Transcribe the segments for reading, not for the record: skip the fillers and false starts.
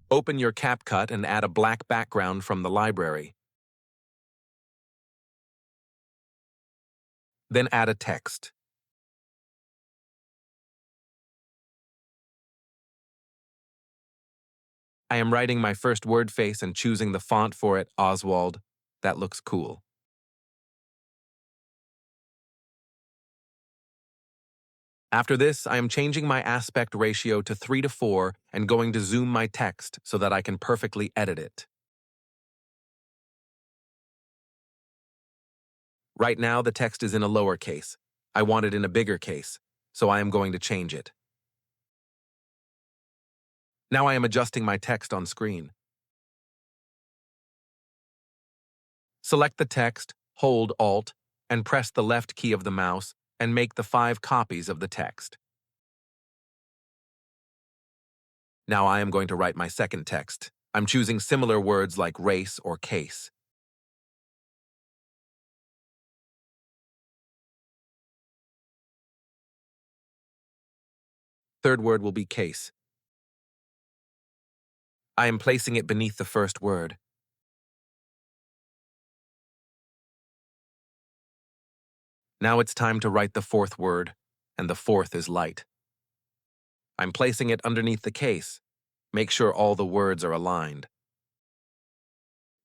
Open your CapCut and add a black background from the library. Then add a text. I am writing my first word face and choosing the font for it, Oswald. That looks cool. After this, I am changing my aspect ratio to 3:4 and going to zoom my text so that I can perfectly edit it. Right now, the text is in a lowercase. I want it in a bigger case, so I am going to change it. Now I am adjusting my text on screen. Select the text, hold Alt, and press the left key of the mouse and make the 5 copies of the text. Now I am going to write my second text. I'm choosing similar words like race or case. Third word will be case. I am placing it beneath the first word. Now it's time to write the fourth word, and the fourth is light. I'm placing it underneath the case. Make sure all the words are aligned.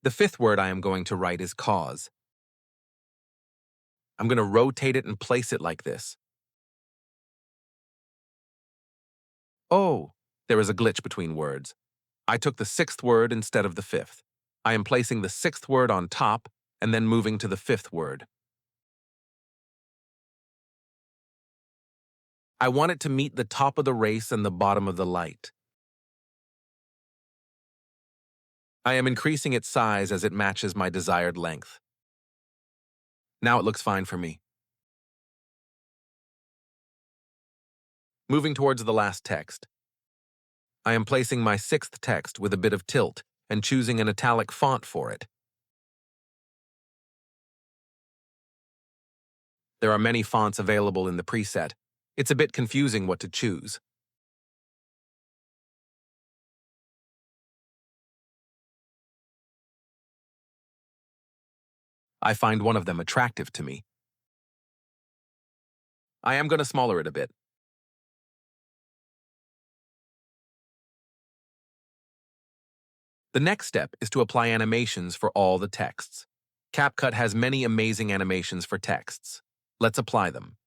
The fifth word I am going to write is cause. I'm going to rotate it and place it like this. Oh, there is a glitch between words. I took the sixth word instead of the fifth. I am placing the sixth word on top and then moving to the fifth word. I want it to meet the top of the race and the bottom of the light. I am increasing its size as it matches my desired length. Now it looks fine for me. Moving towards the last text. I am placing my sixth text with a bit of tilt and choosing an italic font for it. There are many fonts available in the preset. It's a bit confusing what to choose. I find one of them attractive to me. I am going to smaller it a bit. The next step is to apply animations for all the texts. CapCut has many amazing animations for texts. Let's apply them.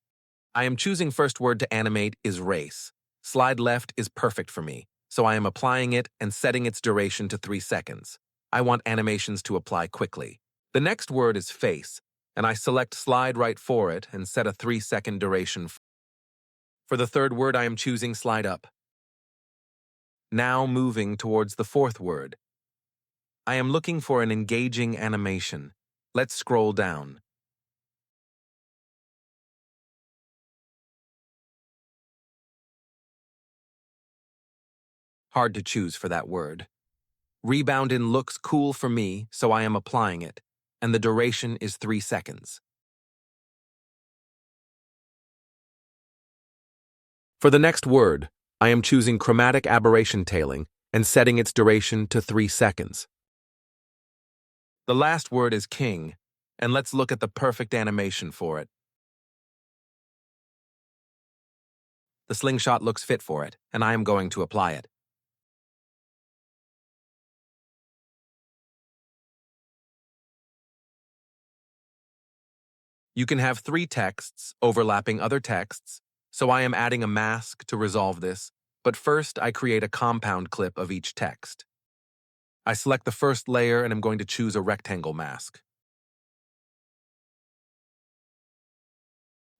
I am choosing first word to animate is race. Slide left is perfect for me, so I am applying it and setting its duration to 3 seconds. I want animations to apply quickly. The next word is face, and I select slide right for it and set a 3-second duration. For the third word, I am choosing slide up. Now moving towards the fourth word. I am looking for an engaging animation. Let's scroll down. Hard to choose for that word. Rebound in looks cool for me, so I am applying it, and the duration is 3 seconds. For the next word, I am choosing chromatic aberration tailing and setting its duration to 3 seconds. The last word is king, and let's look at the perfect animation for it. The slingshot looks fit for it, and I am going to apply it. You can have 3 texts overlapping other texts, so I am adding a mask to resolve this, but first I create a compound clip of each text. I select the first layer and I'm going to choose a rectangle mask.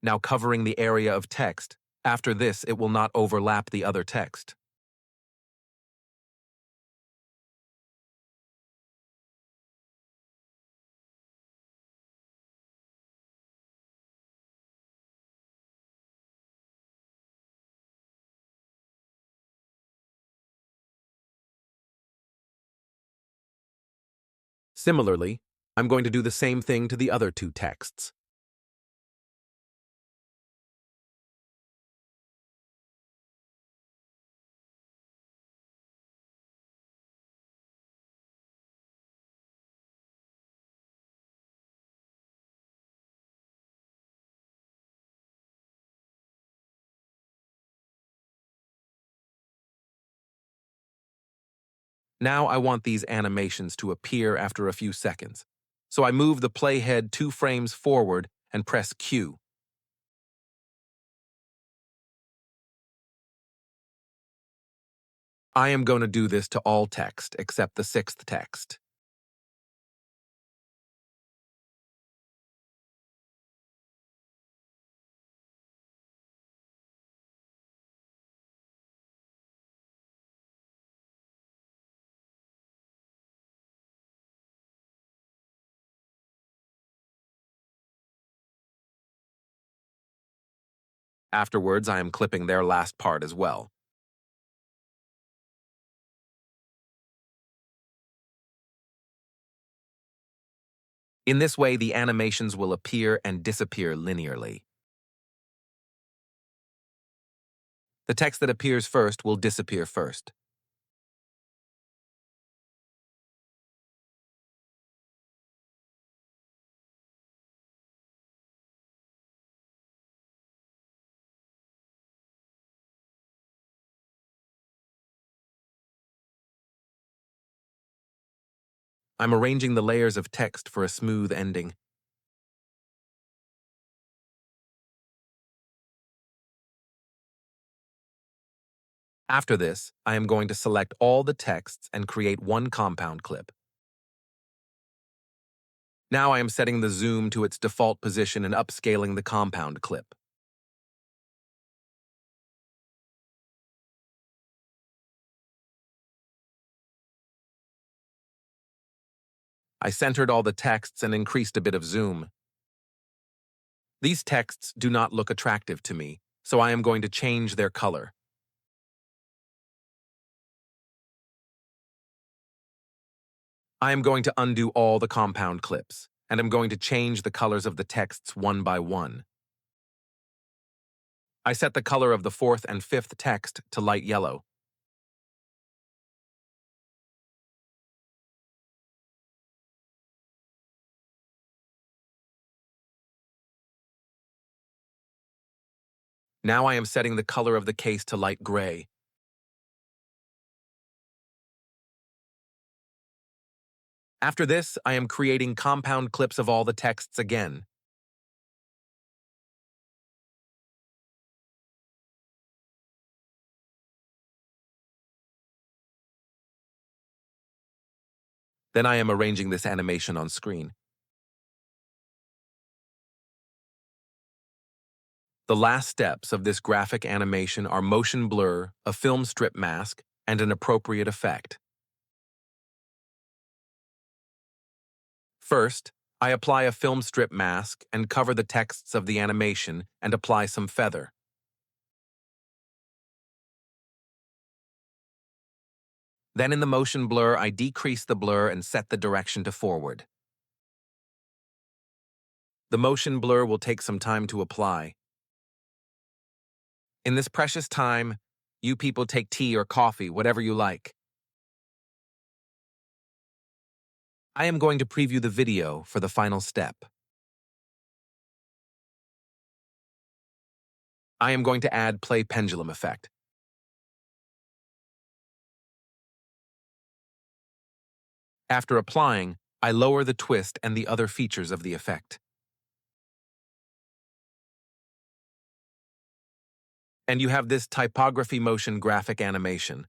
Now covering the area of text. After this, it will not overlap the other text. Similarly, I'm going to do the same thing to the other 2 texts. Now I want these animations to appear after a few seconds. So I move the playhead 2 frames forward and press Q. I am going to do this to all text except the 6th text. Afterwards, I am clipping their last part as well. In this way, the animations will appear and disappear linearly. The text that appears first will disappear first. I'm arranging the layers of text for a smooth ending. After this, I am going to select all the texts and create one compound clip. Now I am setting the zoom to its default position and upscaling the compound clip. I centered all the texts and increased a bit of zoom. These texts do not look attractive to me, so I am going to change their color. I am going to undo all the compound clips, and I'm going to change the colors of the texts one by one. I set the color of the 4th and 5th text to light yellow. Now I am setting the color of the case to light gray. After this, I am creating compound clips of all the texts again. Then I am arranging this animation on screen. The last steps of this graphic animation are motion blur, a film strip mask, and an appropriate effect. First, I apply a film strip mask and cover the texts of the animation and apply some feather. Then in the motion blur, I decrease the blur and set the direction to forward. The motion blur will take some time to apply. In this precious time, you people take tea or coffee, whatever you like. I am going to preview the video for the final step. I am going to add play pendulum effect. After applying, I lower the twist and the other features of the effect. And you have this typography motion graphic animation.